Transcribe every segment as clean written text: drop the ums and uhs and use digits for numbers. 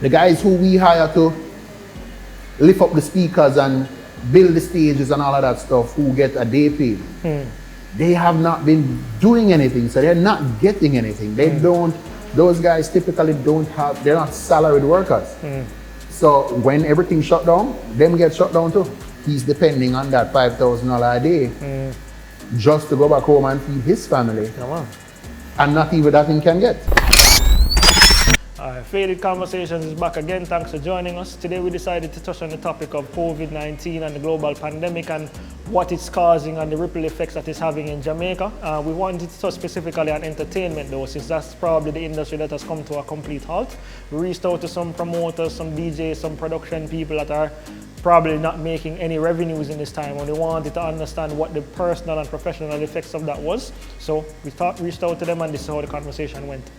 The guys who we hire to lift up the speakers and build the stages and all of that stuff, who get a day paid, they have not been doing anything, so they're not getting anything. They don't, those guys typically don't have, they're not salaried workers. So when everything shut down, them get shut down too. He's depending on that $5,000 a day just to go back home and feed his family. And not even that he can get. Faded Conversations is back again. Thanks for joining us. Today we decided to touch on the topic of COVID-19 and the global pandemic and what it's causing and the ripple effects that it's having in Jamaica. We wanted to touch specifically on entertainment though, since that's probably the industry that has come to a complete halt. We reached out to some promoters, some DJs, some production people that are probably not making any revenues in this time, and we wanted to understand what the personal and professional effects of that was. So we reached out to them, and this is how the conversation went.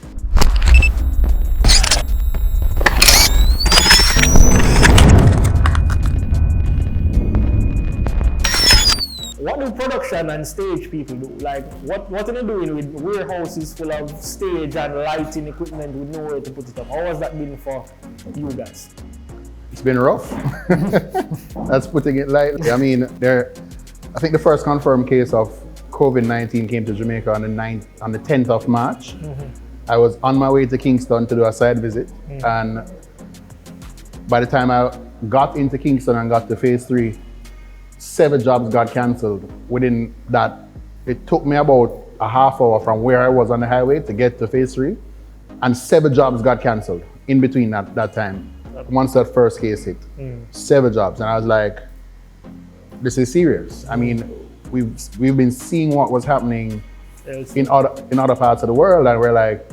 What do production and stage people do? Like, what are they doing with warehouses full of stage and lighting equipment with nowhere to put it up? How has that been for you guys? It's been rough. That's putting it lightly. I mean, I think the first confirmed case of COVID-19 came to Jamaica on the 10th of March. I was on my way to Kingston to do a side visit, and by the time I got into Kingston and got to phase 3, 7 jobs got cancelled. Within that, it took me about a half hour from where I was on the highway to get to phase 3, and 7 jobs got cancelled in between that time. Once that first case hit, 7 jobs, and I was like, this is serious. I mean, we've been seeing what was happening in other parts of the world, and we're like,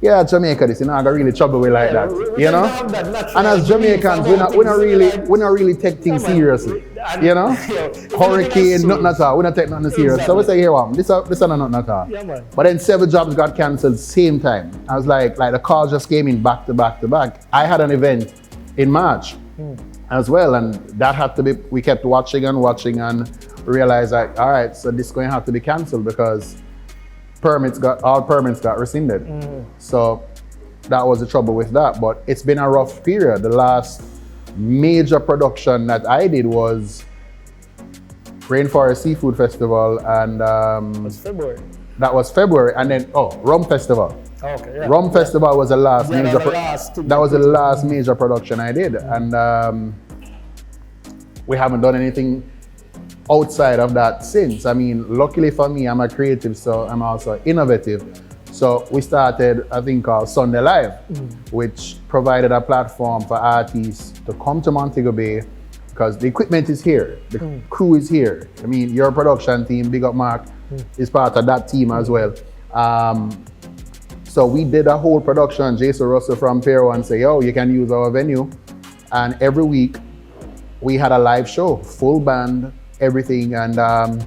yeah, Jamaica, this, not gonna really trouble with like that, you know? And as Jamaicans, we're not really take things seriously, you know? Hurricane, nothing at all. We're not taking nothing serious. So we say, here, this is not nothing at all. But then 7 jobs got cancelled same time. I was like the calls just came in back to back to back. I had an event in March as well, and that had to be, we kept watching and realized like, all right, so this is going to have to be cancelled because all permits got rescinded. So that was the trouble with that, but it's been a rough period. The last major production that I did was Rainforest Seafood Festival, and It's February. that was February, and then Rum Festival. Rum Festival was the last major production I did, and we haven't done anything outside of that since. I mean, luckily for me, I'm a creative, so I'm also innovative. So we started a thing called Sunday Live, which provided a platform for artists to come to Montego Bay because the equipment is here, the crew is here. I mean, your production team, Big Up Mark, is part of that team as well. So we did a whole production. Jason Russell from Pier 1 said, yo, you can use our venue. And every week we had a live show, full band, everything. And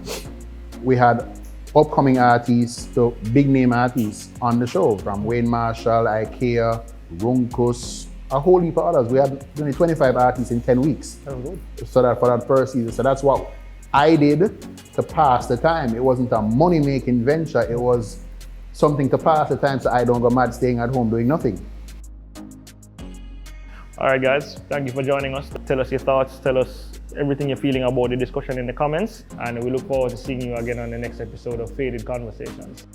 we had upcoming artists to big name artists on the show, from Wayne Marshall, IKEA, Runkus, a whole heap of others. We had only 25 artists in 10 weeks. So that for that first season. So that's what I did to pass the time. It wasn't a money-making venture. It was something to pass the time so I don't go mad staying at home doing nothing. All right, guys, thank you for joining us. Tell us your thoughts, tell us everything you're feeling about the discussion in the comments, and we look forward to seeing you again on the next episode of Faded Conversations.